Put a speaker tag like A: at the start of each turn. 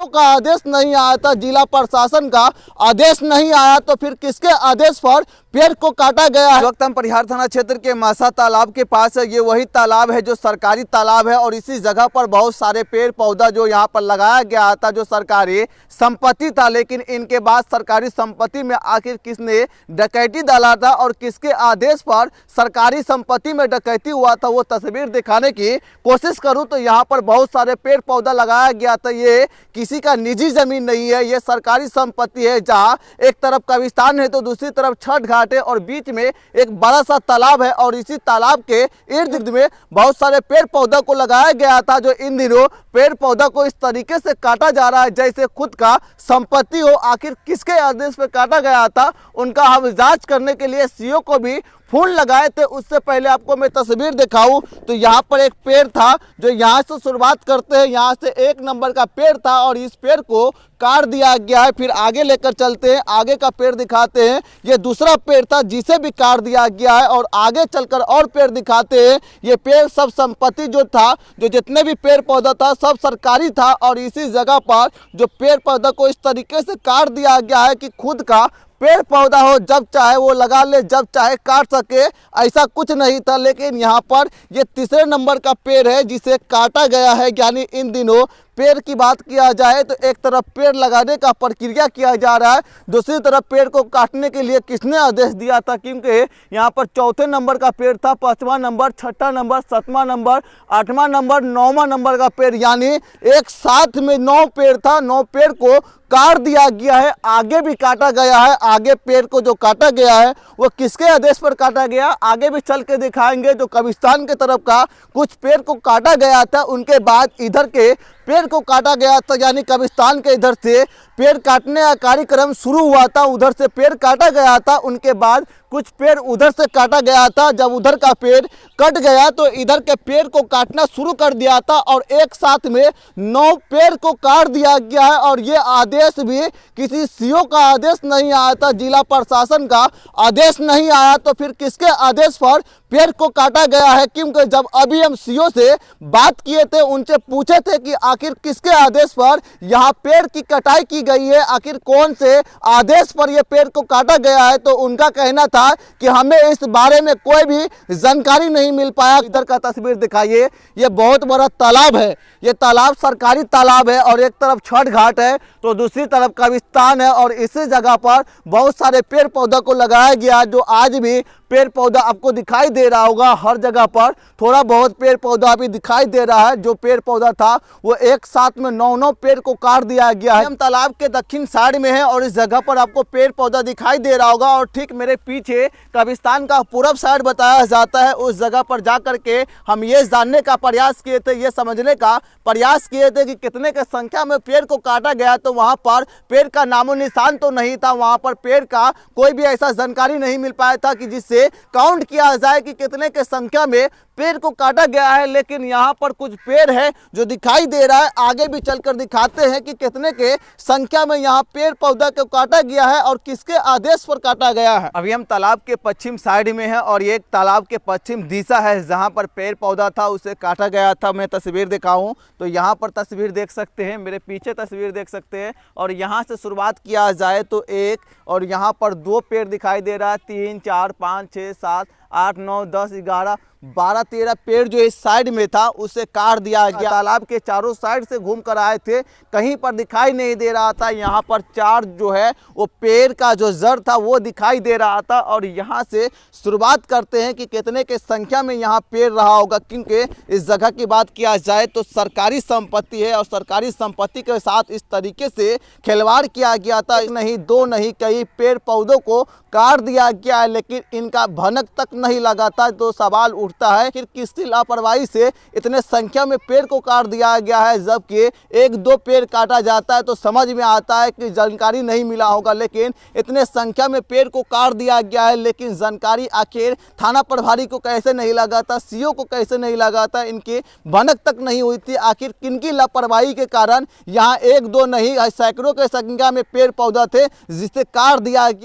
A: का आदेश नहीं आया था, जिला प्रशासन का आदेश नहीं आया, तो फिर किसके आदेश पर पेड़ को काटा गया है। इस वक्त हम परिहार थाना क्षेत्र के मासा तालाब के पास है। ये वही तालाब है जो सरकारी तालाब है और इसी जगह पर बहुत सारे पेड़ पौधा जो यहाँ पर लगाया गया था, जो सरकारी संपत्ति था, लेकिन इनके बाद सरकारी संपत्ति में आखिर किसने डकैती डाला था और किसके आदेश पर सरकारी संपत्ति में डकैती हुआ था, वो तस्वीर दिखाने की कोशिश करूं तो यहाँ पर बहुत सारे पेड़ पौधा लगाया गया था। ये किसी का निजी जमीन नहीं है, ये सरकारी संपत्ति है, जहाँ एक तरफ कब्रिस्तान है तो दूसरी तरफ छठ घाट है और बीच में एक बड़ा सा तालाब है और इसी तालाब के इर्द गिर्द में बहुत सारे पेड़ पौधा को लगाया गया था, जो इन दिनों पेड़ पौधा को इस तरीके से काटा जा रहा है जैसे खुद का संपत्ति हो। आखिर किसके आदेश पर काटा गया था, उनका हम जांच करने के लिए सीओ को भी फोन लगाए थे। उससे पहले आपको मैं तस्वीर दिखाऊं तो यहाँ पर एक पेड़ था, जो यहाँ से शुरुआत करते हैं, यहाँ से 1 नंबर का पेड़ था और इस पेड़ को काट दिया गया है। फिर आगे लेकर चलते हैं, आगे का पेड़ दिखाते हैं। ये दूसरा पेड़ था जिसे भी काट दिया गया है और आगे चलकर और पेड़ दिखाते हैं। ये पेड़ सब संपत्ति जो था, जो जितने भी पेड़ पौधा था सब सरकारी था और इसी जगह पर जो पेड़ पौधा को इस तरीके से काट दिया गया है कि खुद का पेड़ पौधा हो, जब चाहे वो लगा ले, जब चाहे काट सके, ऐसा कुछ नहीं था। लेकिन यहाँ पर ये तीसरे नंबर का पेड़ है जिसे काटा गया है। यानी इन दिनों पेड़ की बात किया जाए तो एक तरफ पेड़ लगाने का प्रक्रिया किया जा रहा है, दूसरी तरफ पेड़ को काटने के लिए किसने आदेश दिया था, क्योंकि यहाँ पर चौथे नंबर का पेड़ था, 5वां नंबर, 6ठा नंबर, 7वां नंबर, 8वां नंबर, 9वां नंबर का पेड़, यानी एक साथ में 9 पेड़ था। 9 पेड़ को काट दिया गया है, आगे भी काटा गया है। आगे पेड़ को जो काटा गया है वो किसके आदेश पर काटा गया, आगे भी चल के दिखाएंगे। जो कब्रिस्तान के तरफ का कुछ पेड़ को काटा गया था, उनके बाद इधर के पेड़ को काटा गया था, यानी कब्रिस्तान के इधर से पेड़ काटने का कार्यक्रम शुरू हुआ था, उधर से पेड़ काटा गया था। उनके बाद कुछ पेड़ उधर से काटा गया था। जब उधर का पेड़ कट गया तो इधर के पेड़ को काटना शुरू कर दिया था और एक साथ में 9 पेड़ को काट दिया गया है। और ये आदेश भी किसी सीओ का आदेश नहीं आया था, जिला प्रशासन का आदेश नहीं आया, तो फिर किसके आदेश पर पेड़ को काटा गया है। क्योंकि जब अभी हम सीओ से बात किए थे, उनसे पूछे थे कि आखिर किसके आदेश पर यहाँ पेड़ की कटाई की गई है, आखिर कौन से आदेश पर यह पेड़ को काटा गया है, तो उनका कहना था कि हमें इस बारे में कोई भी जानकारी नहीं मिल पाया। इधर का तस्वीर दिखाइए, ये बहुत बड़ा तालाब है, ये तालाब सरकारी तालाब है और एक तरफ छठ घाट है तो दूसरी तरफ कब्रिस्तान है और इसी जगह पर बहुत सारे पेड़ पौधा को लगाया गया, जो आज भी पेड़ पौधा आपको दिखाई दे रहा होगा। हर जगह पर थोड़ा बहुत पेड़ पौधा अभी दिखाई दे रहा है। जो पेड़ पौधा था वो एक साथ में 9 पेड़ को काट दिया गया है। हम तालाब के दक्षिण साइड में है और इस जगह पर आपको पेड़ पौधा दिखाई दे रहा होगा और ठीक मेरे पीछे कब्रिस्तान का पूरब साइड बताया जाता है। उस जगह पर जा करके हम ये जानने का प्रयास किए थे, ये समझने का प्रयास किए थे कि कितने के संख्या में पेड़ को काटा गया, तो वहाँ पर पेड़ का नामो निशान तो नहीं था। वहाँ पर पेड़ का कोई भी ऐसा जानकारी नहीं मिल पाया था कि जिससे काउंट किया जाए कि कितने के संख्या में पेड़ को काटा गया है। लेकिन यहाँ पर कुछ पेड़ है जो दिखाई दे रहा है, आगे भी चलकर दिखाते हैं कि कितने के संख्या में यहाँ पेड़ पौधा को काटा गया है और किसके आदेश पर काटा गया है। अभी हम तालाब के पश्चिम साइड में है और ये तालाब के पश्चिम दिशा है जहाँ पर पेड़ पौधा था उसे काटा गया था। मैं तस्वीर दिखाऊं तो यहाँ पर तस्वीर देख सकते हैं, मेरे पीछे तस्वीर देख सकते हैं और यहाँ से शुरुआत किया जाए तो 1 और यहाँ पर 2 पेड़ दिखाई दे रहा है, 3, 4, 5, 6, 7, 8, 9, 10, 11, 12, 13 पेड़ जो इस साइड में था उसे काट दिया गया। तालाब के चारों साइड से घूम कर आए थे, कहीं पर दिखाई नहीं दे रहा था। यहाँ पर 4 जो है वो पेड़ का जो जड़ था वो दिखाई दे रहा था और यहाँ से शुरुआत करते हैं कि कितने के संख्या में यहाँ पेड़ रहा होगा, क्योंकि इस जगह की बात किया जाए तो सरकारी संपत्ति है और सरकारी संपत्ति के साथ इस तरीके से खिलवाड़ किया गया था। नहीं 2 नहीं कई पेड़ पौधों को काट दिया गया है, लेकिन इनका भनक तक नहीं लगा था। तो सवाल उठता है कि किसकी लापरवाही से इतने संख्या में पेड़ को काट दिया गया है, जबकि 1-2 पेड़ काटा जाता है तो समझ में आता है कि जानकारी नहीं मिला होगा, लेकिन इतने संख्या में पेड़ को काट दिया गया है। लेकिन जानकारी आखिर थाना प्रभारी को कैसे नहीं लगा था, सीओ को कैसे नहीं लगा था, इनकी भनक तक नहीं हुई थी। आखिर किनकी लापरवाही के कारण यहाँ 1-2 नहीं सैकड़ों के संख्या में पेड़ पौधा थे जिसे काट दिया गया।